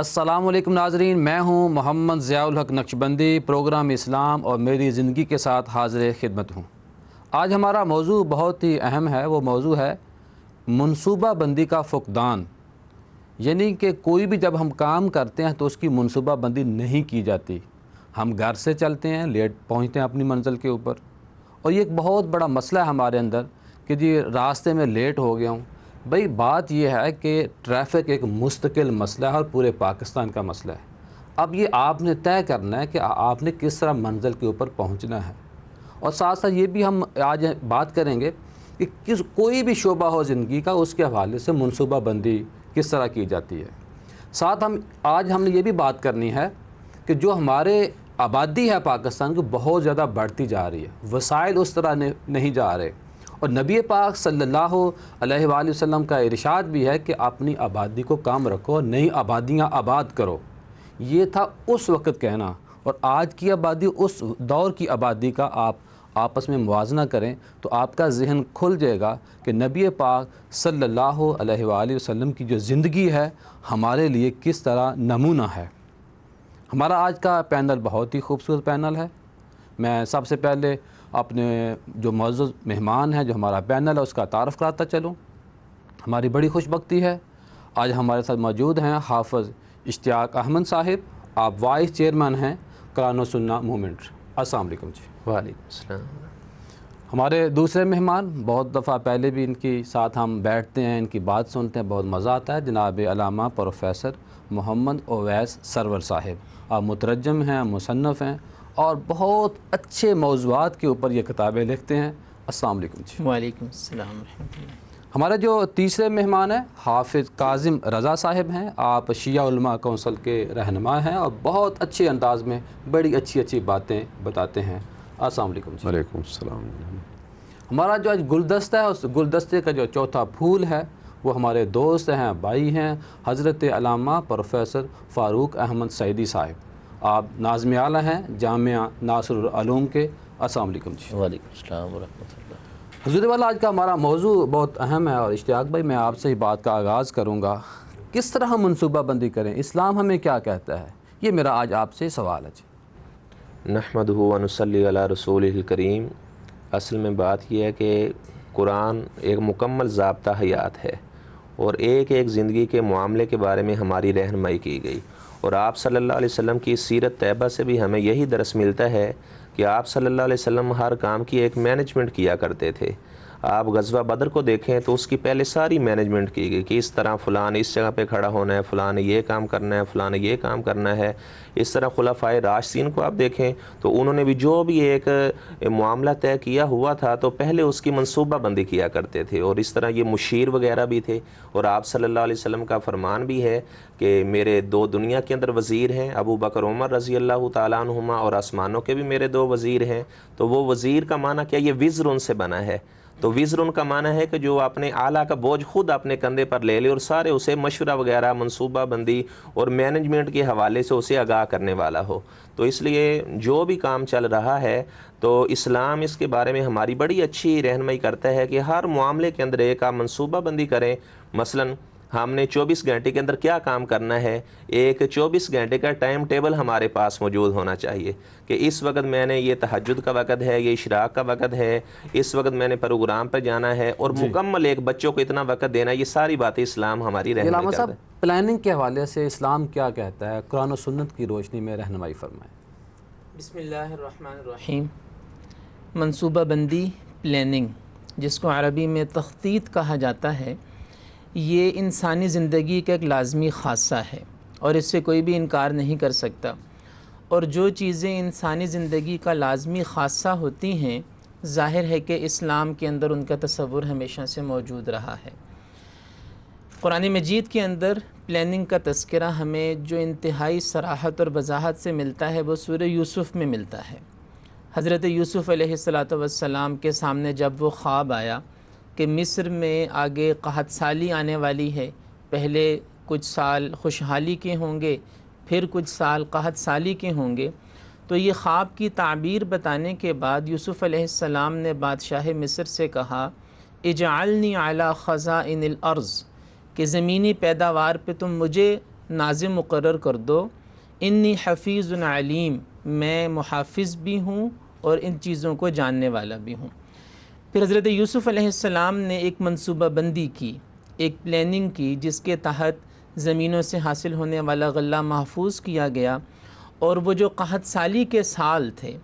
السلام علیکم ناظرین، میں ہوں محمد ضیاء الحق نقشبندی، پروگرام اسلام اور میری زندگی کے ساتھ حاضر خدمت ہوں۔ آج ہمارا موضوع بہت ہی اہم ہے، وہ موضوع ہے منصوبہ بندی کا فقدان، یعنی کہ کوئی بھی جب ہم کام کرتے ہیں تو اس کی منصوبہ بندی نہیں کی جاتی۔ ہم گھر سے چلتے ہیں، لیٹ پہنچتے ہیں اپنی منزل کے اوپر، اور یہ ایک بہت بڑا مسئلہ ہے ہمارے اندر کہ جی راستے میں لیٹ ہو گیا ہوں۔ بھئی بات یہ ہے کہ ٹریفک ایک مستقل مسئلہ ہے اور پورے پاکستان کا مسئلہ ہے۔ اب یہ آپ نے طے کرنا ہے کہ آپ نے کس طرح منزل کے اوپر پہنچنا ہے، اور ساتھ ساتھ یہ بھی ہم آج بات کریں گے کہ کوئی بھی شعبہ ہو زندگی کا، اس کے حوالے سے منصوبہ بندی کس طرح کی جاتی ہے۔ ساتھ آج ہم نے یہ بھی بات کرنی ہے کہ جو ہمارے آبادی ہے پاکستان کی بہت زیادہ بڑھتی جا رہی ہے، وسائل اس طرح نہیں جا رہے، اور نبی پاک صلی اللہ علیہ وآلہ وسلم کا ارشاد بھی ہے کہ اپنی آبادی کو کام رکھو، نئی آبادیاں آباد کرو۔ یہ تھا اس وقت کہنا، اور آج کی آبادی اس دور کی آبادی کا آپ آپس میں موازنہ کریں تو آپ کا ذہن کھل جائے گا کہ نبی پاک صلی اللہ علیہ وآلہ وسلم کی جو زندگی ہے ہمارے لیے کس طرح نمونہ ہے۔ ہمارا آج کا پینل بہت ہی خوبصورت پینل ہے۔ میں سب سے پہلے اپنے جو معزز مہمان ہیں، جو ہمارا پینل ہے، اس کا تعارف کراتا چلوں۔ ہماری بڑی خوش بختی ہے، آج ہمارے ساتھ موجود ہیں حافظ اشتیاق احمد صاحب، آپ وائس چیئرمین ہیں قرآن و سنہ موومنٹ۔ السلام علیکم جی۔ وعلیکم السلام۔ ہمارے دوسرے مہمان، بہت دفعہ پہلے بھی ان کے ساتھ ہم بیٹھتے ہیں، ان کی بات سنتے ہیں، بہت مزہ آتا ہے، جناب علامہ پروفیسر محمد اویس سرور صاحب۔ آپ مترجم ہیں، مصنف ہیں، اور بہت اچھے موضوعات کے اوپر یہ کتابیں لکھتے ہیں۔ السلام علیکم جی۔ وعلیکم السلام ورحمۃ اللہ۔ ہمارے جو تیسرے مہمان ہیں حافظ کاظم رضا صاحب ہیں، آپ شیعہ علماء کونسل کے رہنما ہیں اور بہت اچھے انداز میں بڑی اچھی باتیں بتاتے ہیں۔ السلام علیکم جی۔ وعلیکم السلام۔ ہمارا جو آج گلدستہ ہے، اس گلدستے کا جو چوتھا پھول ہے وہ ہمارے دوست ہیں، بھائی ہیں، حضرت علامہ پروفیسر فاروق احمد سعیدی صاحب۔ آپ ناظم اعلیٰ ہیں جامعہ ناصر العلوم کے۔ السلام علیکم جی۔ وعلیکم السلام ورحمۃ اللہ۔ حضور والا آج کا ہمارا موضوع بہت اہم ہے، اور اشتیاق بھائی میں آپ سے ہی بات کا آغاز کروں گا، کس طرح ہم منصوبہ بندی کریں، اسلام ہمیں کیا کہتا ہے، یہ میرا آج آپ سے سوال ہے جی۔ نحمدہ و نصلی علی رسولہ الکریم۔ اصل میں بات یہ ہے کہ قرآن ایک مکمل ضابطہ حیات ہے، اور ایک ایک زندگی کے معاملے کے بارے میں ہماری رہنمائی کی گئی، اور آپ صلی اللہ علیہ وسلم کی سیرت طیبہ سے بھی ہمیں یہی درس ملتا ہے کہ آپ صلی اللہ علیہ وسلم ہر کام کی ایک مینجمنٹ کیا کرتے تھے۔ آپ غزوہ بدر کو دیکھیں تو اس کی پہلے ساری مینجمنٹ کی گئی کہ اس طرح فلاں اس جگہ پہ کھڑا ہونا ہے، فلاں نے یہ کام کرنا ہے، فلاں نے یہ کام کرنا ہے۔ اس طرح خلفائے راشدین کو آپ دیکھیں تو انہوں نے بھی جو بھی ایک معاملہ طے کیا ہوا تھا تو پہلے اس کی منصوبہ بندی کیا کرتے تھے، اور اس طرح یہ مشیر وغیرہ بھی تھے، اور آپ صلی اللہ علیہ وسلم کا فرمان بھی ہے کہ میرے دو دنیا کے اندر وزیر ہیں، ابو بکر عمر رضی اللہ تعالیٰ عنہما، اور آسمانوں کے بھی میرے دو وزیر ہیں۔ تو وہ وزیر کا معنی کیا، یہ وزر ان سے بنا ہے، تو وزر ان کا معنی ہے کہ جو اپنے اعلیٰ کا بوجھ خود اپنے کندھے پر لے لے، اور سارے اسے مشورہ وغیرہ، منصوبہ بندی اور مینجمنٹ کے حوالے سے اسے آگاہ کرنے والا ہو۔ تو اس لیے جو بھی کام چل رہا ہے تو اسلام اس کے بارے میں ہماری بڑی اچھی رہنمائی کرتا ہے کہ ہر معاملے کے اندر ایک آپ منصوبہ بندی کریں۔ مثلاً ہم نے 24 گھنٹے کے اندر کیا کام کرنا ہے، ایک 24 گھنٹے کا ٹائم ٹیبل ہمارے پاس موجود ہونا چاہیے کہ اس وقت میں نے یہ تہجد کا وقت ہے، یہ اشراق کا وقت ہے، اس وقت میں نے پروگرام پر جانا ہے، اور مکمل ایک بچوں کو اتنا وقت دینا، یہ ساری باتیں اسلام ہماری رہنمائی علامہ کرتا صاحب، ہے۔ پلاننگ کے حوالے سے اسلام کیا کہتا ہے، قرآن و سنت کی روشنی میں رہنمائی فرمائیں۔ بسم اللہ الرحمن الرحیم۔ منصوبہ بندی، پلاننگ، جس کو عربی میں تخطیط کہا جاتا ہے، یہ انسانی زندگی کا ایک لازمی خاصہ ہے، اور اس سے کوئی بھی انکار نہیں کر سکتا، اور جو چیزیں انسانی زندگی کا لازمی خاصہ ہوتی ہیں، ظاہر ہے کہ اسلام کے اندر ان کا تصور ہمیشہ سے موجود رہا ہے۔ قرآن مجید کے اندر پلاننگ کا تذکرہ ہمیں جو انتہائی صراحت اور وضاحت سے ملتا ہے وہ سورہ یوسف میں ملتا ہے۔ حضرت یوسف علیہ السلام کے سامنے جب وہ خواب آیا کہ مصر میں آگے قحط سالی آنے والی ہے، پہلے کچھ سال خوشحالی کے ہوں گے، پھر کچھ سال قحط سالی کے ہوں گے، تو یہ خواب کی تعبیر بتانے کے بعد یوسف علیہ السلام نے بادشاہ مصر سے کہا اجعلنی علی خزائن الارض، کہ زمینی پیداوار پہ تم مجھے ناظم مقرر کر دو، انی حفیظ علیم، میں محافظ بھی ہوں اور ان چیزوں کو جاننے والا بھی ہوں۔ پھر حضرت یوسف علیہ السلام نے ایک منصوبہ بندی کی، ایک پلاننگ کی، جس کے تحت زمینوں سے حاصل ہونے والا غلہ محفوظ کیا گیا، اور وہ جو قحط سالی کے سال تھے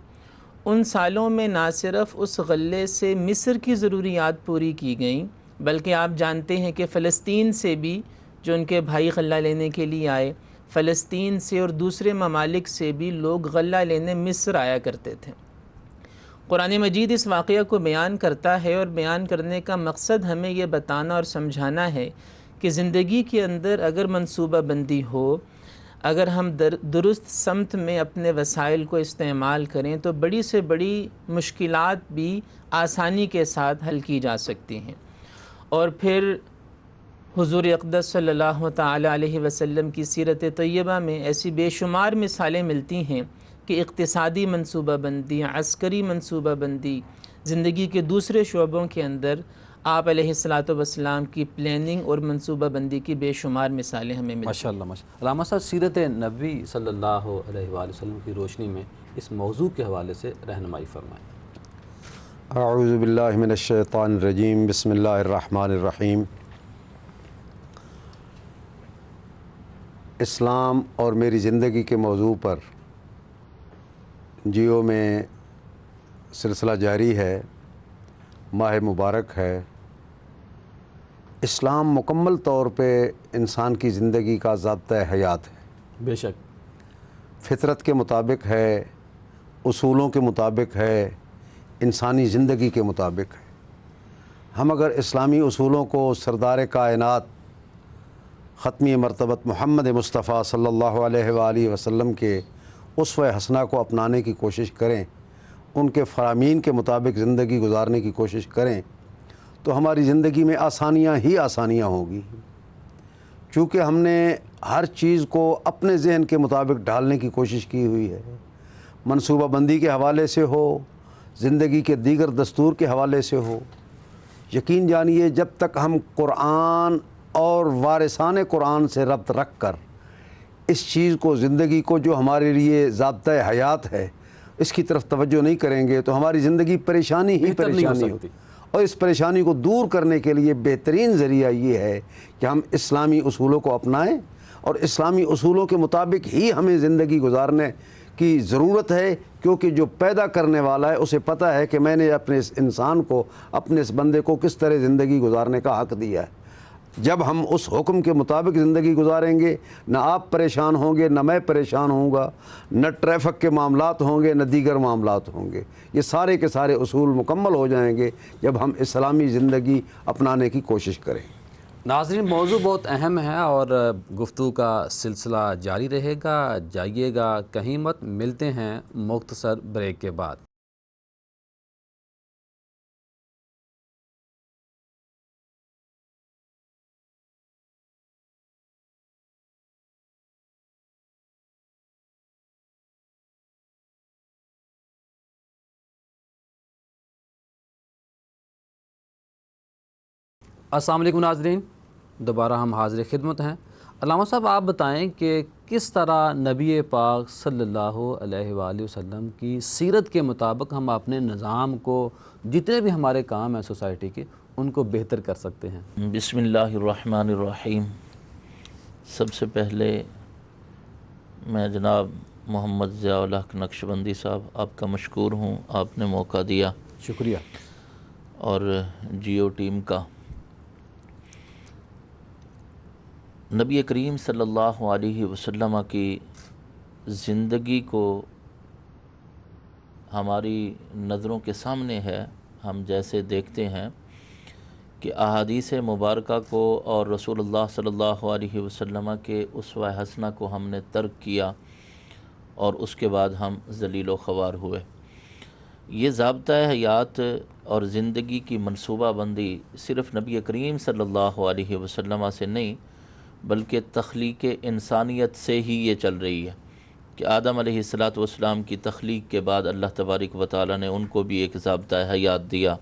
ان سالوں میں نہ صرف اس غلے سے مصر کی ضروریات پوری کی گئیں، بلکہ آپ جانتے ہیں کہ فلسطین سے بھی جو ان کے بھائی غلہ لینے کے لیے آئے، فلسطین سے اور دوسرے ممالک سے بھی لوگ غلہ لینے مصر آیا کرتے تھے۔ قرآن مجید اس واقعہ کو بیان کرتا ہے، اور بیان کرنے کا مقصد ہمیں یہ بتانا اور سمجھانا ہے کہ زندگی کے اندر اگر منصوبہ بندی ہو، اگر ہم درست سمت میں اپنے وسائل کو استعمال کریں تو بڑی سے بڑی مشکلات بھی آسانی کے ساتھ حل کی جا سکتی ہیں۔ اور پھر حضور اقدس صلی اللہ تعالی علیہ وسلم کی سیرت طیبہ میں ایسی بے شمار مثالیں ملتی ہیں کہ اقتصادی منصوبہ بندی، عسکری منصوبہ بندی، زندگی کے دوسرے شعبوں کے اندر آپ علیہ السلام کی پلاننگ اور منصوبہ بندی کی بے شمار مثالیں ہمیں ملتی ہیں۔ ماشاءاللہ ماشاءاللہ۔ علامہ صاحب، سیرت نبی صلی اللہ علیہ وآلہ وسلم کی روشنی میں اس موضوع کے حوالے سے رہنمائی فرمائیں۔ اعوذ باللہ من الشیطان الرجیم، بسم اللہ الرحمن الرحیم۔ اسلام اور میری زندگی کے موضوع پر جیو میں سلسلہ جاری ہے، ماہ مبارک ہے۔ اسلام مکمل طور پہ انسان کی زندگی کا ضابطۂ حیات ہے، بے شک فطرت کے مطابق ہے، اصولوں کے مطابق ہے، انسانی زندگی کے مطابق ہے۔ ہم اگر اسلامی اصولوں کو سردار کائنات ختمی مرتبت محمد مصطفیٰ صلی اللہ علیہ وآلہ وسلم کے اسوہ حسنہ کو اپنانے کی کوشش کریں، ان کے فرامین کے مطابق زندگی گزارنے کی کوشش کریں تو ہماری زندگی میں آسانیاں ہی آسانیاں ہوں گی۔ چونکہ ہم نے ہر چیز کو اپنے ذہن کے مطابق ڈھالنے کی کوشش کی ہوئی ہے، منصوبہ بندی کے حوالے سے ہو، زندگی کے دیگر دستور کے حوالے سے ہو۔ یقین جانیے جب تک ہم قرآن اور وارثان قرآن سے ربط رکھ کر اس چیز کو، زندگی کو جو ہمارے لیے ضابطۂ حیات ہے، اس کی طرف توجہ نہیں کریں گے تو ہماری زندگی پریشانی ہی بہتر نہیں ہو پریشانی سکتی۔ اور اس پریشانی کو دور کرنے کے لیے بہترین ذریعہ یہ ہے کہ ہم اسلامی اصولوں کو اپنائیں، اور اسلامی اصولوں کے مطابق ہی ہمیں زندگی گزارنے کی ضرورت ہے، کیونکہ جو پیدا کرنے والا ہے اسے پتہ ہے کہ میں نے اپنے اس انسان کو، اپنے اس بندے کو کس طرح زندگی گزارنے کا حق دیا ہے۔ جب ہم اس حکم کے مطابق زندگی گزاریں گے، نہ آپ پریشان ہوں گے، نہ میں پریشان ہوں گا، نہ ٹریفک کے معاملات ہوں گے، نہ دیگر معاملات ہوں گے۔ یہ سارے کے سارے اصول مکمل ہو جائیں گے جب ہم اسلامی زندگی اپنانے کی کوشش کریں۔ ناظرین، موضوع بہت اہم ہے اور گفتگو کا سلسلہ جاری رہے گا، جائیے گا کہیں مت۔ ملتے ہیں مختصر بریک کے بعد۔ السلام علیکم ناظرین، دوبارہ ہم حاضر خدمت ہیں۔ علامہ صاحب، آپ بتائیں کہ کس طرح نبی پاک صلی اللہ علیہ وآلہ وسلم کی سیرت کے مطابق ہم اپنے نظام کو، جتنے بھی ہمارے کام ہیں سوسائٹی کے، ان کو بہتر کر سکتے ہیں۔ بسم اللہ الرحمن الرحیم۔ سب سے پہلے میں جناب محمد ضیاء الحق نقشبندی صاحب آپ کا مشکور ہوں، آپ نے موقع دیا، شکریہ۔ اور جیو ٹیم کا۔ نبی کریم صلی اللہ علیہ وسلم کی زندگی کو ہماری نظروں کے سامنے ہے۔ ہم جیسے دیکھتے ہیں کہ احادیث مبارکہ کو اور رسول اللہ صلی اللہ علیہ وسلم کے اسوہ حسنہ کو ہم نے ترک کیا، اور اس کے بعد ہم ذلیل و خوار ہوئے۔ یہ ضابطۂ حیات اور زندگی کی منصوبہ بندی صرف نبی کریم صلی اللہ علیہ وسلم سے نہیں، بلکہ تخلیق انسانیت سے ہی یہ چل رہی ہے کہ آدم علیہ السلام کی تخلیق کے بعد اللہ تبارک و تعالی نے ان کو بھی ایک ضابطۂ حیات دیا،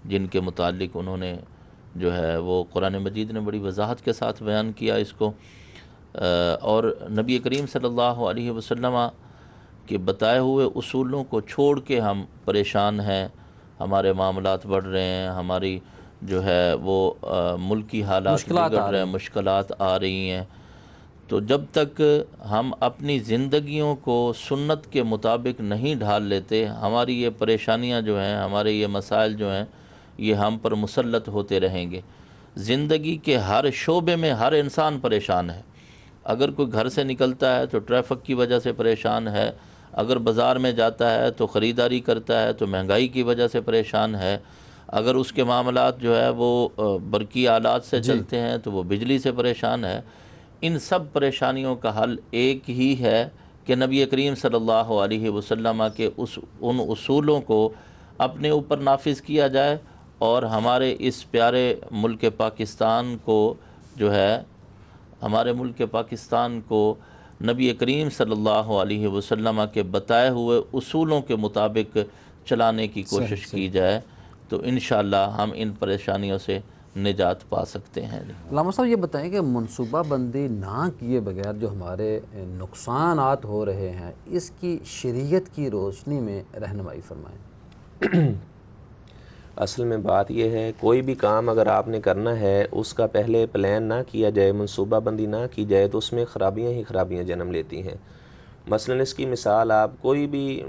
جن کے متعلق انہوں نے جو ہے وہ قرآن مجید نے بڑی وضاحت کے ساتھ بیان کیا اس کو۔ اور نبی کریم صلی اللہ علیہ وسلم کے بتائے ہوئے اصولوں کو چھوڑ کے ہم پریشان ہیں، ہمارے معاملات بڑھ رہے ہیں، ہماری جو ہے وہ ملکی حالات بگڑ رہے ہیں، مشکلات آ رہی ہیں، تو جب تک ہم اپنی زندگیوں کو سنت کے مطابق نہیں ڈھال لیتے، ہماری یہ پریشانیاں جو ہیں، ہمارے یہ مسائل جو ہیں، یہ ہم پر مسلط ہوتے رہیں گے۔ زندگی کے ہر شعبے میں ہر انسان پریشان ہے۔ اگر کوئی گھر سے نکلتا ہے تو ٹریفک کی وجہ سے پریشان ہے، اگر بازار میں جاتا ہے تو خریداری کرتا ہے تو مہنگائی کی وجہ سے پریشان ہے، اگر اس کے معاملات جو ہے وہ برقی آلات سے چلتے ہیں تو وہ بجلی سے پریشان ہے۔ ان سب پریشانیوں کا حل ایک ہی ہے کہ نبی کریم صلی اللہ علیہ وسلم کے ان اصولوں کو اپنے اوپر نافذ کیا جائے، اور ہمارے اس پیارے ملک پاکستان کو جو ہے، ہمارے ملک پاکستان کو نبی کریم صلی اللہ علیہ وسلم کے بتائے ہوئے اصولوں کے مطابق چلانے کی کوشش کی جائے، تو انشاءاللہ ہم ان پریشانیوں سے نجات پا سکتے ہیں۔ علامہ صاحب یہ بتائیں کہ منصوبہ بندی نہ کیے بغیر جو ہمارے نقصانات ہو رہے ہیں، اس کی شریعت کی روشنی میں رہنمائی فرمائیں۔ اصل میں بات یہ ہے، کوئی بھی کام اگر آپ نے کرنا ہے، اس کا پہلے پلان نہ کیا جائے، منصوبہ بندی نہ کی جائے، تو اس میں خرابیاں ہی خرابیاں جنم لیتی ہیں۔ مثلا اس کی مثال آپ کوئی بھی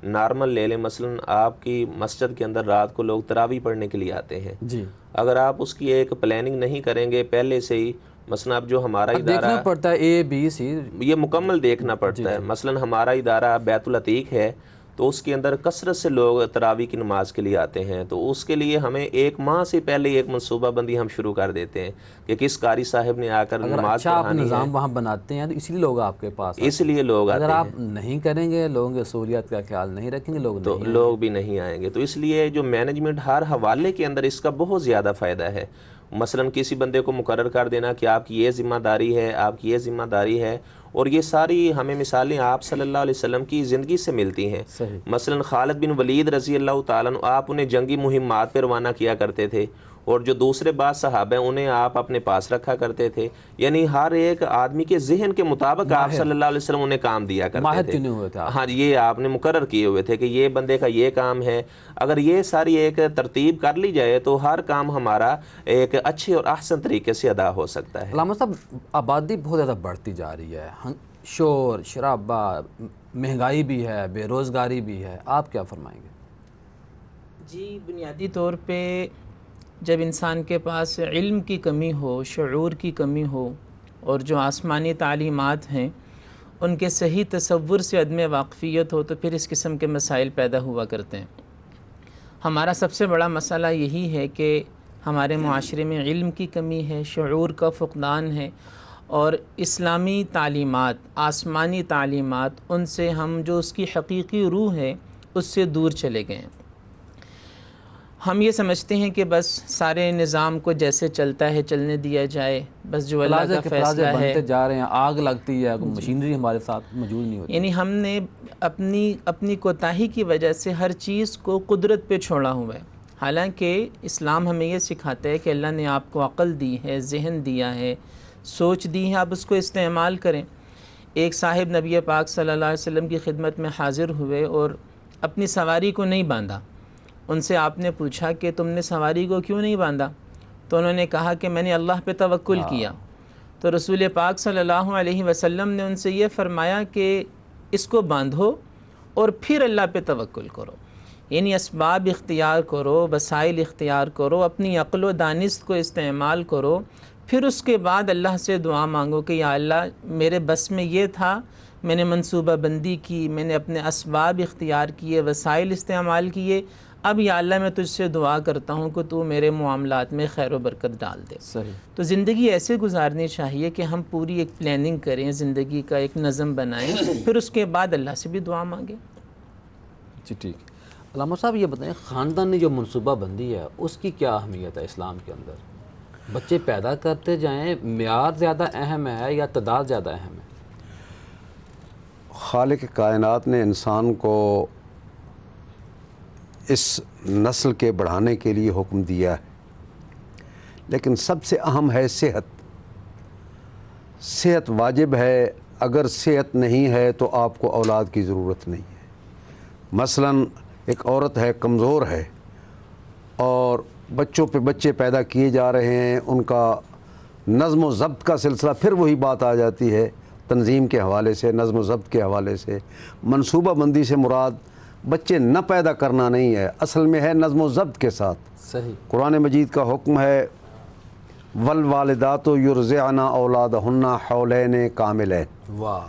نارمل لے لیں، مثلا آپ کی مسجد کے اندر رات کو لوگ تراویح پڑھنے کے لیے آتے ہیں، اگر آپ اس کی ایک پلاننگ نہیں کریں گے پہلے سے ہی، مثلا اب جو ہمارا ادارہ دیکھنا پڑتا ہے اے بی سی، یہ مکمل دیکھنا پڑتا ہے۔ مثلا ہمارا ادارہ بیت العتیق ہے، تو اس کے اندر کثرت سے لوگ تراویح کی نماز کے لیے آتے ہیں، تو اس کے لیے ہمیں ایک ماہ سے پہلے ایک منصوبہ بندی ہم شروع کر دیتے ہیں کہ کس قاری صاحب نے آ کر نماز آپ پڑھانی ہے۔ نظام وہاں بناتے ہیں تو اسی لیے لوگ آپ کے پاس آتے ہیں، اس لیے لوگ آتے اگر ہیں، آپ نہیں کریں گے، لوگوں کے سہولیات کا خیال نہیں رکھیں گے، لوگ بھی نہیں آئیں گے۔ تو اس لیے جو مینجمنٹ ہر حوالے کے اندر اس کا بہت زیادہ فائدہ ہے۔ مثلا کسی بندے کو مقرر کر دینا کہ آپ کی یہ ذمہ داری ہے، آپ کی یہ ذمہ داری ہے، اور یہ ساری ہمیں مثالیں آپ صلی اللہ علیہ وسلم کی زندگی سے ملتی ہیں۔ مثلا خالد بن ولید رضی اللہ تعالیٰ عنہ، آپ انہیں جنگی مہمات پہ روانہ کیا کرتے تھے، اور جو دوسرے بعض صحابہ ہیں انہیں آپ اپنے پاس رکھا کرتے تھے، یعنی ہر ایک آدمی کے ذہن کے مطابق آپ صلی اللہ علیہ وسلم انہیں کام دیا کرتے تھے۔ چنے ہوئے تھے، ہاں جی، یہ آپ نے مقرر کیے ہوئے تھے کہ یہ بندے کا یہ کام ہے۔ اگر یہ ساری ایک ترتیب کر لی جائے تو ہر کام ہمارا ایک اچھے اور احسن طریقے سے ادا ہو سکتا ہے۔ علامہ صاحب آبادی بہت زیادہ بڑھتی جا رہی ہے، شور شرابہ، مہنگائی بھی ہے، بے روزگاری بھی ہے، آپ کیا فرمائیں گے؟ جی، بنیادی طور پہ جب انسان کے پاس علم کی کمی ہو، شعور کی کمی ہو، اور جو آسمانی تعلیمات ہیں ان کے صحیح تصور سے عدم واقفیت ہو، تو پھر اس قسم کے مسائل پیدا ہوا کرتے ہیں۔ ہمارا سب سے بڑا مسئلہ یہی ہے کہ ہمارے معاشرے میں علم کی کمی ہے، شعور کا فقدان ہے، اور اسلامی تعلیمات، آسمانی تعلیمات، ان سے ہم جو اس کی حقیقی روح ہے اس سے دور چلے گئے ہیں۔ ہم یہ سمجھتے ہیں کہ بس سارے نظام کو جیسے چلتا ہے چلنے دیا جائے، بس جو اللہ کا فیصلہ ہے، بنتے جا رہے ہیں، آگ لگتی ہے، مشینری ہمارے ساتھ موجود نہیں ہوتی، یعنی ہم نے اپنی کوتاہی کی وجہ سے ہر چیز کو قدرت پہ چھوڑا ہوا ہے۔ حالانکہ اسلام ہمیں یہ سکھاتا ہے کہ اللہ نے آپ کو عقل دی ہے، ذہن دیا ہے، سوچ دی ہے، آپ اس کو استعمال کریں۔ ایک صاحب نبی پاک صلی اللہ علیہ وسلم کی خدمت میں حاضر ہوئے اور اپنی سواری کو نہیں باندھا۔ ان سے آپ نے پوچھا کہ تم نے سواری کو کیوں نہیں باندھا؟ تو انہوں نے کہا کہ میں نے اللہ پہ توکل کیا۔ تو رسول پاک صلی اللہ علیہ وسلم نے ان سے یہ فرمایا کہ اس کو باندھو اور پھر اللہ پہ توکل کرو، یعنی اسباب اختیار کرو، وسائل اختیار کرو، اپنی عقل و دانست کو استعمال کرو، پھر اس کے بعد اللہ سے دعا مانگو کہ یا اللہ میرے بس میں یہ تھا، میں نے منصوبہ بندی کی، میں نے اپنے اسباب اختیار کیے، وسائل استعمال کیے، اب یا اللہ میں تجھ سے دعا کرتا ہوں کہ تو میرے معاملات میں خیر و برکت ڈال دے۔ تو زندگی ایسے گزارنی چاہیے کہ ہم پوری ایک پلاننگ کریں، زندگی کا ایک نظم بنائیں، پھر اس کے بعد اللہ سے بھی دعا مانگیں۔ جی ٹھیک۔ علامہ صاحب یہ بتائیں، خاندانی جو منصوبہ بندی ہے اس کی کیا اہمیت ہے اسلام کے اندر؟ بچے پیدا کرتے جائیں، معیار زیادہ اہم ہے یا تعداد زیادہ اہم ہے؟ خالق کائنات نے انسان کو اس نسل کے بڑھانے کے لیے حکم دیا ہے، لیکن سب سے اہم ہے صحت۔ صحت واجب ہے، اگر صحت نہیں ہے تو آپ کو اولاد کی ضرورت نہیں ہے۔ مثلاً ایک عورت ہے، کمزور ہے، اور بچوں پہ بچے پیدا کیے جا رہے ہیں، ان کا نظم و ضبط کا سلسلہ، پھر وہی بات آ جاتی ہے تنظیم کے حوالے سے، نظم و ضبط کے حوالے سے۔ منصوبہ بندی سے مراد بچے نہ پیدا کرنا نہیں ہے، اصل میں ہے نظم و ضبط کے ساتھ۔ صحیح۔ قرآن مجید کا حکم ہے والوالدات یرضعن اولادہن حولین کاملین، واہ،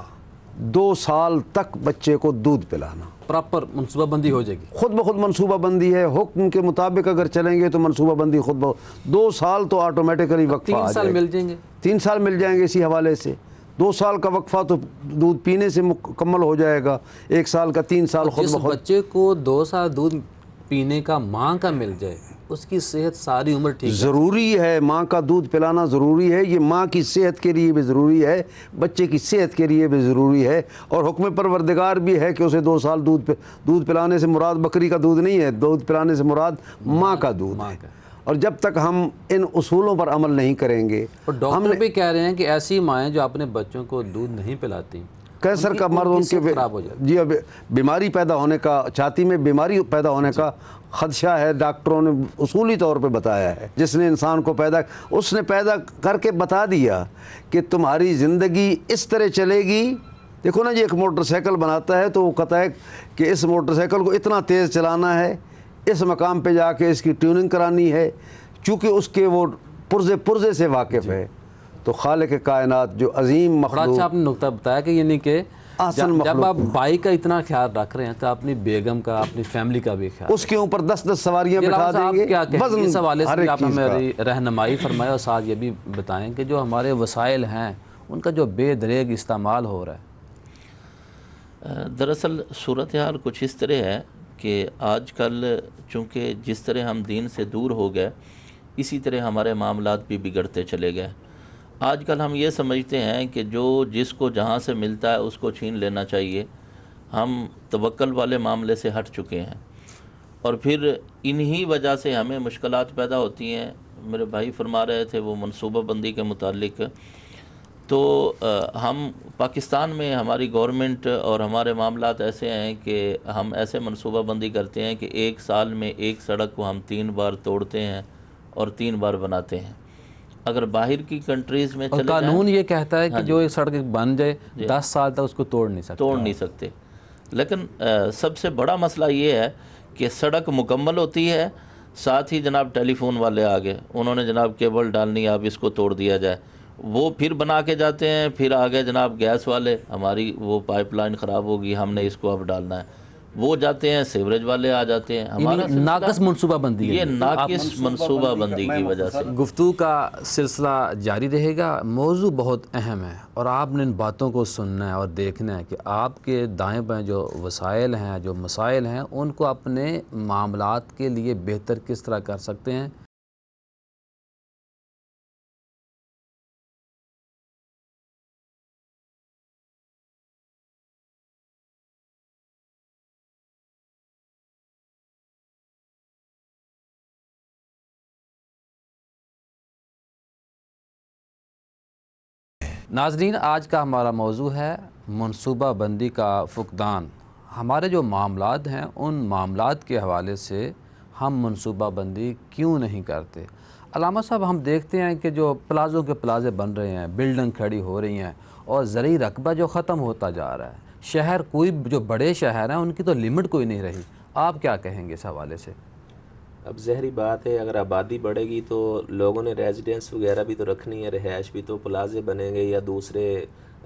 2 سال تک بچے کو دودھ پلانا۔ پراپر منصوبہ بندی ہو جائے گی۔ خود بخود منصوبہ بندی ہے، حکم کے مطابق اگر چلیں گے تو منصوبہ بندی خود بخود 2 سال تو آٹومیٹیکلی وقفہ آ 3 سال جائے گا۔ مل جائیں گے۔ 3 سال مل جائیں گے اسی حوالے سے۔ 2 سال کا وقفہ تو دودھ پینے سے مکمل ہو جائے گا، 1 سال کا 3 سال خود جس بخود۔ بچے کو 2 سال دودھ پینے کا ماں کا مل جائے، اس کی صحت ساری عمر ٹھیک ہے۔ ضروری ہے، ماں کا دودھ پلانا ضروری ہے، یہ ماں کی صحت کے لیے بھی ضروری ہے، بچے کی صحت کے لیے بھی ضروری ہے، اور حکم پروردگار بھی ہے کہ اسے 2 سال دودھ پلانے سے مراد بکری کا دودھ نہیں ہے، دودھ پلانے سے مراد ماں کا دودھ ہے۔ اور جب تک ہم ان اصولوں پر عمل نہیں کریں گے، اور ڈاکٹر بھی کہہ رہے ہیں کہ ایسی مائیں جو اپنے بچوں کو دودھ نہیں پلاتی، کینسر کا مرض ان کے خراب ہو جاتا ہے۔ جی، اب بیماری پیدا ہونے کا، چھاتی میں بیماری پیدا ہونے کا خدشہ ہے، ڈاکٹروں نے اصولی طور پہ بتایا ہے۔ جس نے انسان کو اس نے پیدا کر کے بتا دیا کہ تمہاری زندگی اس طرح چلے گی۔ دیکھو نا جی، ایک موٹر سائیکل بناتا ہے تو وہ کہتا ہے کہ اس موٹر سائیکل کو اتنا تیز چلانا ہے، اس مقام پہ جا کے اس کی ٹیوننگ کرانی ہے، چونکہ اس کے وہ پرزے سے واقف ہے۔ تو خالق کائنات جو عظیم بڑا مخلوق، اچھا آپ نے نقطہ بتایا کہ یعنی کہ احسن جب آپ بائک کا اتنا خیال رکھ رہے ہیں تو اپنی بیگم کا، اپنی فیملی کا بھی خیال۔ اس کے اوپر 10 سواریاں بٹھا دیں گے، کیا کہیں گے اس حوالے ہر سے؟ ایک آپ چیز کا۔ ہماری رہنمائی فرمائے اور ساتھ یہ بھی بتائیں کہ جو ہمارے وسائل ہیں ان کا جو بے دریغ استعمال ہو رہا ہے۔ دراصل صورتحال کچھ اس طرح ہے کہ آج کل چونکہ جس طرح ہم دین سے دور ہو گئے، اسی طرح ہمارے معاملات بھی بگڑتے چلے گئے۔ آج کل ہم یہ سمجھتے ہیں کہ جس کو جہاں سے ملتا ہے اس کو چھین لینا چاہیے۔ ہم توکل والے معاملے سے ہٹ چکے ہیں، اور پھر انہی وجہ سے ہمیں مشکلات پیدا ہوتی ہیں۔ میرے بھائی فرما رہے تھے وہ منصوبہ بندی کے متعلق، تو ہم پاکستان میں ہماری گورنمنٹ اور ہمارے معاملات ایسے ہیں کہ ہم ایسے منصوبہ بندی کرتے ہیں کہ 1 سال میں ایک سڑک کو ہم 3 بار توڑتے ہیں اور 3 بار بناتے ہیں۔ اگر باہر کی کنٹریز میں چلے جائیں، قانون یہ کہتا ہے کہ جو ایک سڑک بن جائے 10 سال تک اس کو توڑ نہیں سکتے۔ لیکن سب سے بڑا مسئلہ یہ ہے کہ سڑک مکمل ہوتی ہے، ساتھ ہی جناب ٹیلی فون والے آگے، انہوں نے جناب کیبل ڈالنی ہے، اب اس کو توڑ دیا جائے، وہ پھر بنا کے جاتے ہیں، پھر آگے جناب گیس والے، ہماری وہ پائپ لائن خراب ہوگی، ہم نے اس کو اب ڈالنا ہے، وہ جاتے ہیں، سیوریج والے آ جاتے ہیں۔ ہمارا ناقص منصوبہ بندی ہے، یہ ناقص منصوبہ بندی کی وجہ سے۔ گفتگو کا سلسلہ جاری رہے گا۔ موضوع بہت اہم ہے اور آپ نے ان باتوں کو سننا ہے اور دیکھنا ہے کہ آپ کے دائیں بائیں جو وسائل ہیں، جو مسائل ہیں، ان کو اپنے معاملات کے لیے بہتر کس طرح کر سکتے ہیں۔ ناظرین، آج کا ہمارا موضوع ہے منصوبہ بندی کا فقدان۔ ہمارے جو معاملات ہیں ان معاملات کے حوالے سے ہم منصوبہ بندی کیوں نہیں کرتے؟ علامہ صاحب، ہم دیکھتے ہیں کہ جو پلازوں کے پلازے بن رہے ہیں، بلڈنگ کھڑی ہو رہی ہیں، اور زرعی رقبہ جو ختم ہوتا جا رہا ہے، شہر کوئی جو بڑے شہر ہیں ان کی تو لمٹ کوئی نہیں رہی۔ آپ کیا کہیں گے اس حوالے سے؟ اب ظاہری بات ہے، اگر آبادی بڑھے گی تو لوگوں نے ریزیڈنس وغیرہ بھی تو رکھنی ہے، رہائش بھی، تو پلازے بنیں گے یا دوسرے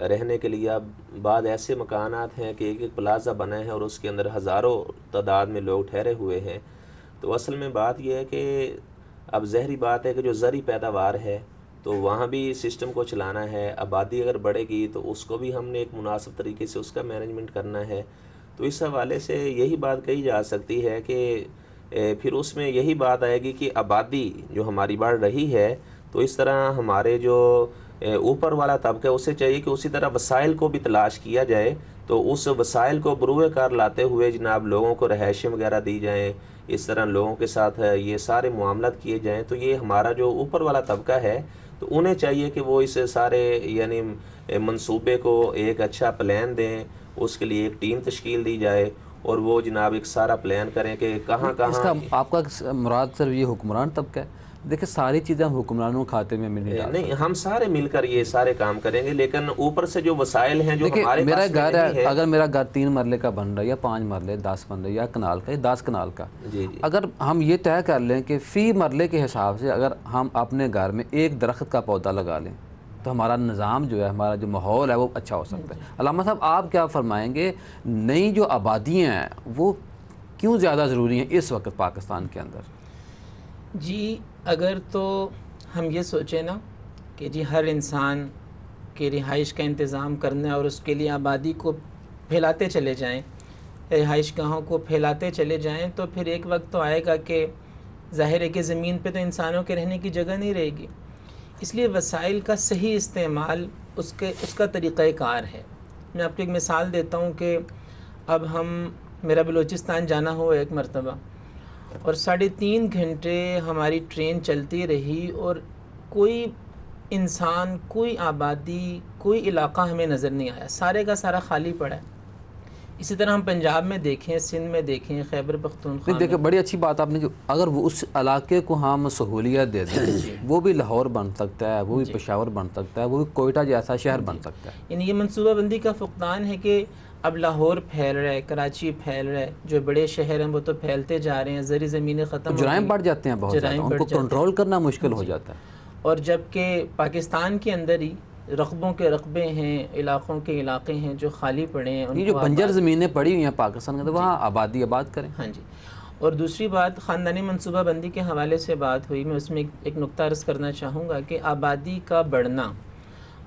رہنے کے لیے۔ اب بعض ایسے مکانات ہیں کہ ایک پلازہ بنا ہے اور اس کے اندر ہزاروں تعداد میں لوگ ٹھہرے ہوئے ہیں۔ تو اصل میں بات یہ ہے کہ اب ظاہری بات ہے کہ جو زرعی پیداوار ہے تو وہاں بھی سسٹم کو چلانا ہے۔ آبادی اگر بڑھے گی تو اس کو بھی ہم نے ایک مناسب طریقے سے اس کا مینجمنٹ کرنا ہے۔ تو اس حوالے سے یہی بات کہی جا سکتی ہے کہ پھر اس میں یہی بات آئے گی کہ آبادی جو ہماری بڑھ رہی ہے تو اس طرح ہمارے جو اوپر والا طبقہ ہے اسے چاہیے کہ اسی طرح وسائل کو بھی تلاش کیا جائے، تو اس وسائل کو بروئے کار لاتے ہوئے جناب لوگوں کو رہائشیں وغیرہ دی جائیں، اس طرح لوگوں کے ساتھ یہ سارے معاملات کیے جائیں، تو یہ ہمارا جو اوپر والا طبقہ ہے تو انہیں چاہیے کہ وہ اس سارے یعنی منصوبے کو ایک اچھا پلان دیں، اس کے لیے ایک ٹیم تشکیل دی جائے اور وہ جناب ایک سارا پلان کریں کہ کہاں اس کا کہاں۔ آپ کا مراد صرف یہ حکمران طبقہ ہے؟ دیکھیں ساری چیزیں ہم حکمرانوں کے کھاتے میں نہیں ڈال نہیں، ہم سارے مل کر یہ سارے کام کریں گے، لیکن اوپر سے جو وسائل ہیں جو دیکھیں ہمارے میرا پاس میں گھر نہیں ہے، اگر میرا گھر 3 مرلے کا بن رہا ہے یا 5 مرلے 10 مرلے یا کنال کا یا 10 کنال کا، جی جی اگر ہم یہ طے کر لیں کہ فی مرلے کے حساب سے اگر ہم اپنے گھر میں ایک درخت کا پودا لگا لیں تو ہمارا نظام جو ہے، ہمارا جو ماحول ہے وہ اچھا ہو سکتا ہے۔ علامہ صاحب آپ کیا فرمائیں گے، نئی جو آبادیاں ہیں وہ کیوں زیادہ ضروری ہیں اس وقت پاکستان کے اندر؟ جی اگر تو ہم یہ سوچیں نا کہ جی ہر انسان کی رہائش کا انتظام کرنا ہے اور اس کے لیے آبادی کو پھیلاتے چلے جائیں، رہائش گاہوں کو پھیلاتے چلے جائیں، تو پھر ایک وقت تو آئے گا کہ ظاہر ہے کہ زمین پہ تو انسانوں کے رہنے کی جگہ نہیں رہے گی۔ اس لیے وسائل کا صحیح استعمال اس کا طریقہ کار ہے۔ میں آپ کو ایک مثال دیتا ہوں کہ اب میرا بلوچستان جانا ہوا ایک مرتبہ، اور 3.5 گھنٹے ہماری ٹرین چلتی رہی اور کوئی انسان، کوئی آبادی، کوئی علاقہ ہمیں نظر نہیں آیا، سارے کا سارا خالی پڑا ہے۔ اسی طرح ہم پنجاب میں دیکھیں، سندھ میں دیکھیں، خیبر پختونخوا نہیں دیکھیں بڑی اچھی بات آپ نے، اگر وہ اس علاقے کو ہم سہولیت دے دیں وہ بھی لاہور بن سکتا ہے، وہ بھی پشاور بن سکتا ہے، وہ بھی کوئٹہ جیسا شہر بن سکتا ہے۔ یعنی یہ منصوبہ بندی کا فقدان ہے کہ اب لاہور پھیل رہا ہے، کراچی پھیل رہا ہے، جو بڑے شہر ہیں وہ تو پھیلتے جا رہے ہیں، زرعی زمینیں ختم ہو جرائم گئی، بڑھ جاتے ہیں بہت زیادہ، ان کو کنٹرول کرنا مشکل ہو جاتا ہے۔ اور جبکہ پاکستان کے اندر ہی رقبوں کے رقبے ہیں، علاقوں کے علاقے ہیں جو خالی پڑے ہیں، ان یہ جو کو بنجر زمینیں پڑی ہوئی ہیں پاکستان کے اندر وہاں آبادی آباد کریں۔ ہاں جی۔ اور دوسری بات خاندانی منصوبہ بندی کے حوالے سے بات ہوئی، میں اس میں ایک نقطہ عرض کرنا چاہوں گا کہ آبادی کا بڑھنا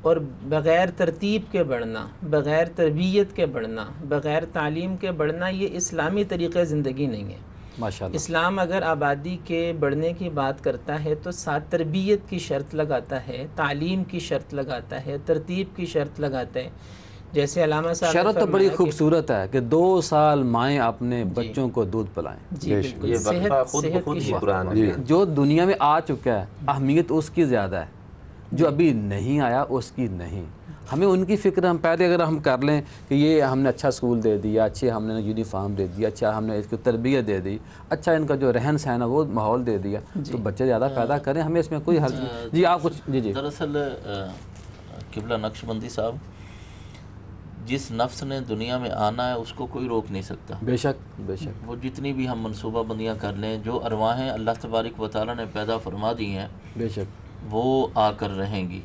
اور بغیر ترتیب کے بڑھنا، بغیر تربیت کے بڑھنا، بغیر تعلیم کے بڑھنا، یہ اسلامی طریقہ زندگی نہیں ہے۔ ماشاءاللہ اسلام اگر آبادی کے بڑھنے کی بات کرتا ہے تو ساتھ تربیت کی شرط لگاتا ہے، تعلیم کی شرط لگاتا ہے، ترتیب کی شرط لگاتا ہے۔ جیسے علامہ صاحب نے شرط تو فرمایا بڑی کہ خوبصورت ہے کہ 2 سال مائیں اپنے بچوں کو دودھ پلائیں۔ جی بالکل، یہ وقفہ خود صحت بخود کی ہی شرط۔ قرآن میں ہے۔ جو دنیا میں آ چکا ہے اہمیت اس کی زیادہ ہے، جو ابھی نہیں آیا اس کی نہیں۔ ہمیں ان کی فکر ہم پہلے اگر ہم کر لیں کہ یہ ہم نے اچھا سکول دے دیا، اچھے ہم نے یونیفارم دے دیا، اچھا ہم نے اس کو تربیت دے دی، اچھا ان کا جو رہن سہن ہے وہ ماحول دے دیا، تو بچے زیادہ پیدا کریں، ہمیں اس میں کوئی حرج نہیں۔ جی آپ کچھ جی دراصل قبلہ نقش بندی صاحب، جس نفس نے دنیا میں آنا ہے اس کو کوئی روک نہیں سکتا۔ بے شک بے شک، وہ جتنی بھی ہم منصوبہ بندیاں کر لیں، جو ارواحیں اللہ تبارک و تعالیٰ نے پیدا فرما دی ہیں بے شک، وہ آ کر رہیں گی۔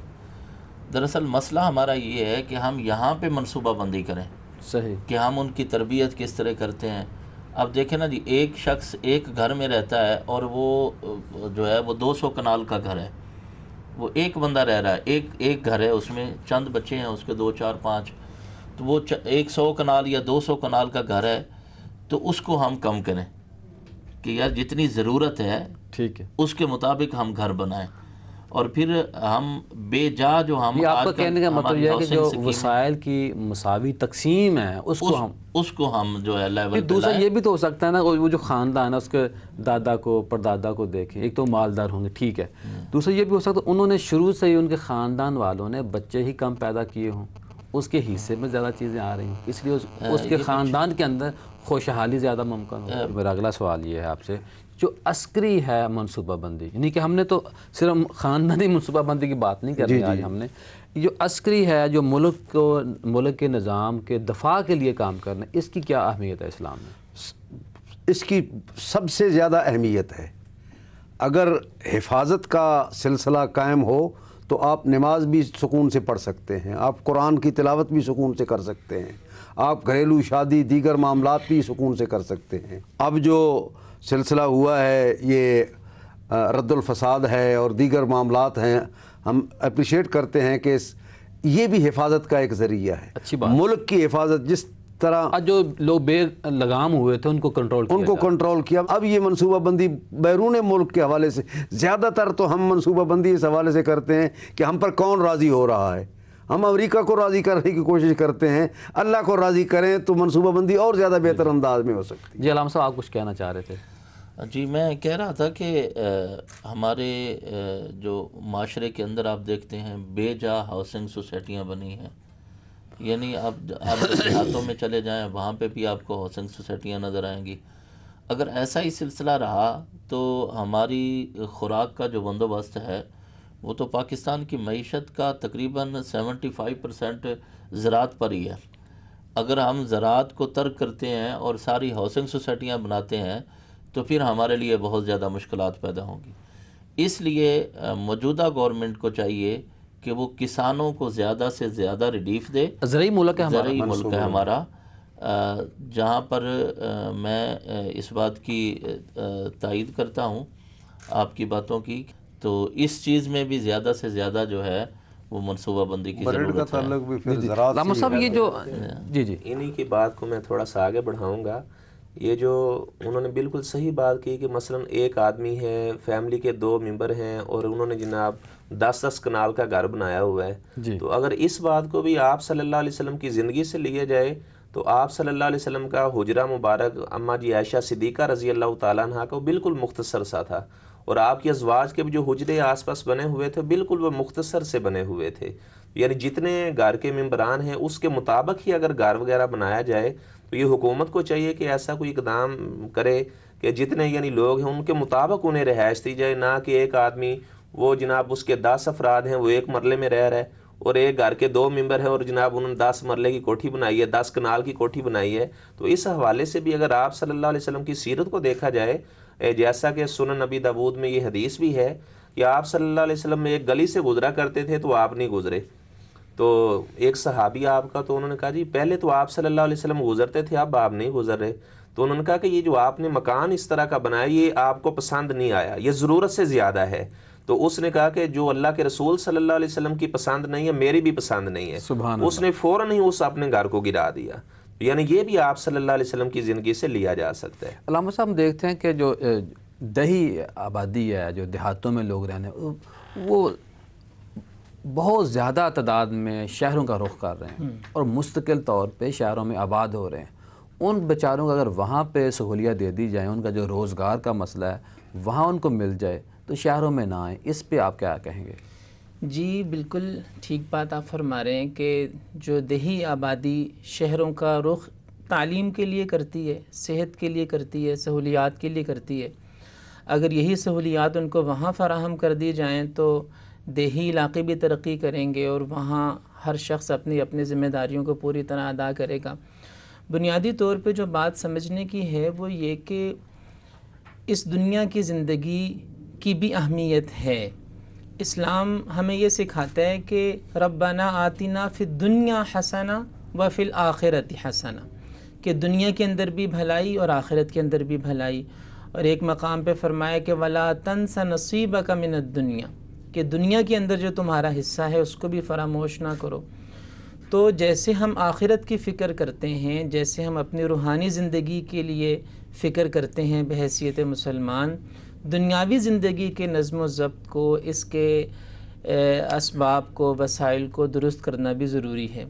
دراصل مسئلہ ہمارا یہ ہے کہ ہم یہاں پہ منصوبہ بندی کریں صحیح، کہ ہم ان کی تربیت کس طرح کرتے ہیں۔ اب دیکھیں نا جی، ایک شخص ایک گھر میں رہتا ہے اور وہ جو ہے وہ 200 کنال کا گھر ہے، وہ ایک بندہ رہ رہا ہے، ایک گھر ہے، اس میں چند بچے ہیں اس کے 2 4 5، تو وہ 100 کنال یا 200 کنال کا گھر ہے، تو اس کو ہم کم کریں کہ یار جتنی ضرورت ہے ٹھیک ہے۔ اس کے مطابق ہم گھر بنائیں، اور پھر ہم بے جا جو ہم یہ آپ آج کا کل کہنے کا مطلب ہماری یہ ہے کہ housing جو scheme ہے، وسائل کی مساوی تقسیم ہے اس کو ہم جو ہے لیول پہ دوسرا لائیں۔ یہ بھی تو ہو سکتا ہے نا، وہ جو خاندان ہے اس کے دادا کو پردادا کو دیکھیں، ایک تو مالدار ہوں گے ٹھیک ہے، دوسرا یہ بھی ہو سکتا ہے انہوں نے شروع سے ہی ان کے خاندان والوں نے بچے ہی کم پیدا کیے ہوں، اس کے حصے میں زیادہ چیزیں آ رہی ہیں، اس لیے اس کے خاندان کے اندر خوشحالی زیادہ ممکن ہو۔ میرا اگلا سوال یہ ہے آپ سے، جو عسکری ہے منصوبہ بندی، یعنی کہ ہم نے تو صرف خاندانی منصوبہ بندی کی بات نہیں کرنی آج ہم نے، جو عسکری ہے جو ملک کے نظام کے دفاع کے لیے کام کرنا، اس کی کیا اہمیت ہے اسلام میں؟ اس کی سب سے زیادہ اہمیت ہے۔ اگر حفاظت کا سلسلہ قائم ہو تو آپ نماز بھی سکون سے پڑھ سکتے ہیں، آپ قرآن کی تلاوت بھی سکون سے کر سکتے ہیں، آپ گھریلو شادی دیگر معاملات بھی سکون سے کر سکتے ہیں۔ اب جو سلسلہ ہوا ہے یہ رد الفساد ہے اور دیگر معاملات ہیں، ہم اپریشیٹ کرتے ہیں کہ یہ بھی حفاظت کا ایک ذریعہ ہے۔ اچھی بات، ملک کی حفاظت جس طرح جو لوگ بے لگام ہوئے تھے ان کو کنٹرول کیا، اب یہ منصوبہ بندی بیرون ملک کے حوالے سے زیادہ تر تو ہم منصوبہ بندی اس حوالے سے کرتے ہیں کہ ہم پر کون راضی ہو رہا ہے، ہم امریکہ کو راضی کرنے کی کوشش کرتے ہیں، اللہ کو راضی کریں تو منصوبہ بندی اور زیادہ بہتر انداز میں ہو سکتی ہے۔ جی علامہ صاحب آپ کچھ کہنا چاہ رہے تھے؟ جی میں کہہ رہا تھا کہ ہمارے جو معاشرے کے اندر آپ دیکھتے ہیں بے جا ہاؤسنگ سوسائٹیاں بنی ہیں، یعنی آپ دیہاتوں میں چلے جائیں وہاں پہ بھی آپ کو ہاؤسنگ سوسائٹیاں نظر آئیں گی۔ اگر ایسا ہی سلسلہ رہا تو ہماری خوراک کا جو بندوبست ہے وہ تو پاکستان کی معیشت کا تقریباً 75% زراعت پر ہی ہے۔ اگر ہم زراعت کو ترک کرتے ہیں اور ساری ہاؤسنگ سوسائٹیاں بناتے ہیں تو پھر ہمارے لیے بہت زیادہ مشکلات پیدا ہوں گی۔ اس لیے موجودہ گورنمنٹ کو چاہیے کہ وہ کسانوں کو زیادہ سے زیادہ ریلیف دے۔ زرعی ملک ہے ہمارا، زرعی ملک ہے ہمارا، جہاں پر میں اس بات کی تائید کرتا ہوں آپ کی باتوں کی، تو اس چیز میں بھی زیادہ سے زیادہ جو ہے وہ منصوبہ بندی کی بریڈ کا ضرورت ہے۔ تعلق بھی پھر زراعت علامہ سے صاحب یہ جو جی انہی کی بات کو میں تھوڑا سا آگے بڑھاؤں گا۔ یہ جو انہوں نے بالکل صحیح بات کی کہ مثلا ایک آدمی ہے، فیملی کے 2 ممبر ہیں اور انہوں نے جناب 10 کنال کا گھر بنایا ہوا ہے، جی تو اگر اس بات کو بھی آپ صلی اللہ علیہ وسلم کی زندگی سے لیا جائے تو آپ صلی اللہ علیہ وسلم کا حجرہ مبارک اماں جی عائشہ صدیقہ رضی اللہ تعالیٰ عنہ کا بالکل مختصر سا تھا، اور آپ کی ازواج کے بھی جو حجرے آس پاس بنے ہوئے تھے بالکل وہ مختصر سے بنے ہوئے تھے، یعنی جتنے گھر کے ممبران ہیں اس کے مطابق ہی اگر گھر وغیرہ بنایا جائے تو یہ حکومت کو چاہیے کہ ایسا کوئی اقدام کرے کہ جتنے یعنی لوگ ہیں ان کے مطابق انہیں رہائش دی جائے، نہ کہ ایک آدمی وہ جناب اس کے 10 افراد ہیں وہ ایک مرلے میں رہ رہا ہے اور ایک گھر کے 2 ممبر ہیں اور جناب انہوں نے 10 مرلے کی کوٹھی بنائی ہے، 10 کنال کی کوٹھی بنائی ہے۔ تو اس حوالے سے بھی اگر آپ صلی اللہ علیہ وسلم کی سیرت کو دیکھا جائے، جیسا کہ سنن نبی داود میں یہ حدیث بھی ہے کہ آپ صلی اللہ علیہ وسلم میں ایک گلی سے گزرا کرتے تھے تو آپ نہیں گزرے، تو ایک صحابی آپ کا تو انہوں نے کہا جی پہلے تو آپ صلی اللہ علیہ وسلم گزرتے تھے اب آپ نہیں گزر رہے، تو انہوں نے کہا کہ یہ جو آپ نے مکان اس طرح کا بنایا یہ آپ کو پسند نہیں آیا، یہ ضرورت سے زیادہ ہے، تو اس نے کہا کہ جو اللہ کے رسول صلی اللہ علیہ وسلم کی پسند نہیں ہے میری بھی پسند نہیں ہے، سبحان اس نے فوراً ہی اس اپنے گھر کو گرا دیا۔ یعنی یہ بھی آپ صلی اللہ علیہ وسلم کی زندگی سے لیا جا سکتا ہے۔ علامہ صاحب ہم دیکھتے ہیں کہ جو دیہی آبادی ہے، جو دیہاتوں میں لوگ رہنے وہ بہت زیادہ تعداد میں شہروں کا رخ کر رہے ہیں اور مستقل طور پہ شہروں میں آباد ہو رہے ہیں۔ ان بیچاروں کو اگر وہاں پہ سہولیات دے دی جائیں، ان کا جو روزگار کا مسئلہ ہے وہاں ان کو مل جائے تو شہروں میں نہ آئیں، اس پہ آپ کیا کہیں گے؟ جی بالکل ٹھیک بات آپ فرما رہے ہیں کہ جو دیہی آبادی شہروں کا رخ تعلیم کے لیے کرتی ہے، صحت کے لیے کرتی ہے، سہولیات کے لیے کرتی ہے، اگر یہی سہولیات ان کو وہاں فراہم کر دی جائیں تو دیہی علاقے بھی ترقی کریں گے اور وہاں ہر شخص اپنی ذمہ داریوں کو پوری طرح ادا کرے گا۔ بنیادی طور پہ جو بات سمجھنے کی ہے وہ یہ کہ اس دنیا کی زندگی کی بھی اہمیت ہے۔ اسلام ہمیں یہ سکھاتا ہے کہ ربنا آتنا فی الدنیا حسنہ و فی الآخرۃ حسنہ، کہ دنیا کے اندر بھی بھلائی اور آخرت کے اندر بھی بھلائی، اور ایک مقام پہ فرمایا کہ ولا تنس نصیبک من الدنیا، کہ دنیا کے اندر جو تمہارا حصہ ہے اس کو بھی فراموش نہ کرو۔ تو جیسے ہم آخرت کی فکر کرتے ہیں، جیسے ہم اپنی روحانی زندگی کے لیے فکر کرتے ہیں بحیثیت مسلمان، دنیاوی زندگی کے نظم و ضبط کو، اس کے اسباب کو، وسائل کو درست کرنا بھی ضروری ہے۔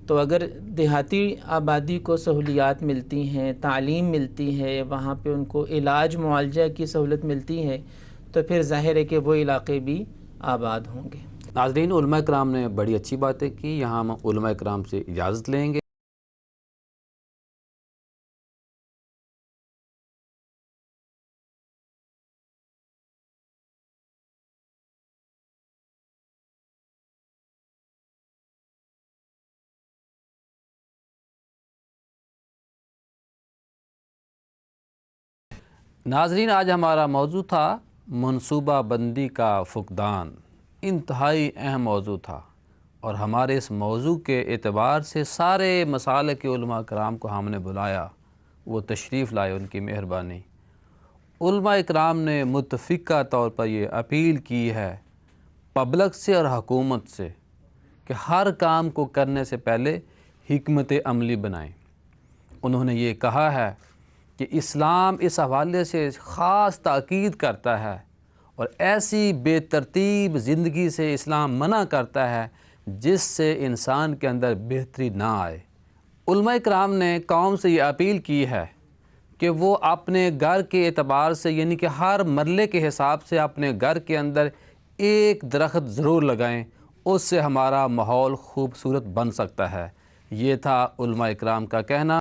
تو اگر دیہاتی آبادی کو سہولیات ملتی ہیں، تعلیم ملتی ہے، وہاں پہ ان کو علاج معالجہ کی سہولت ملتی ہے تو پھر ظاہر ہے کہ وہ علاقے بھی آباد ہوں گے۔ ناظرین، علماء کرام نے بڑی اچھی باتیں کی، یہاں ہم علماء کرام سے اجازت لیں گے۔ ناظرین، آج ہمارا موضوع تھا منصوبہ بندی کا فقدان۔ انتہائی اہم موضوع تھا اور ہمارے اس موضوع کے اعتبار سے سارے مسالک کے علماء کرام کو ہم نے بلایا، وہ تشریف لائے، ان کی مہربانی۔ علماء کرام نے متفقہ طور پر یہ اپیل کی ہے پبلک سے اور حکومت سے کہ ہر کام کو کرنے سے پہلے حکمت عملی بنائیں۔ انہوں نے یہ کہا ہے کہ اسلام اس حوالے سے خاص تاکید کرتا ہے اور ایسی بے ترتیب زندگی سے اسلام منع کرتا ہے جس سے انسان کے اندر بہتری نہ آئے۔ علماء کرام نے قوم سے یہ اپیل کی ہے کہ وہ اپنے گھر کے اعتبار سے یعنی کہ ہر مرلے کے حساب سے اپنے گھر کے اندر ایک درخت ضرور لگائیں، اس سے ہمارا ماحول خوبصورت بن سکتا ہے۔ یہ تھا علماء اکرام کا کہنا۔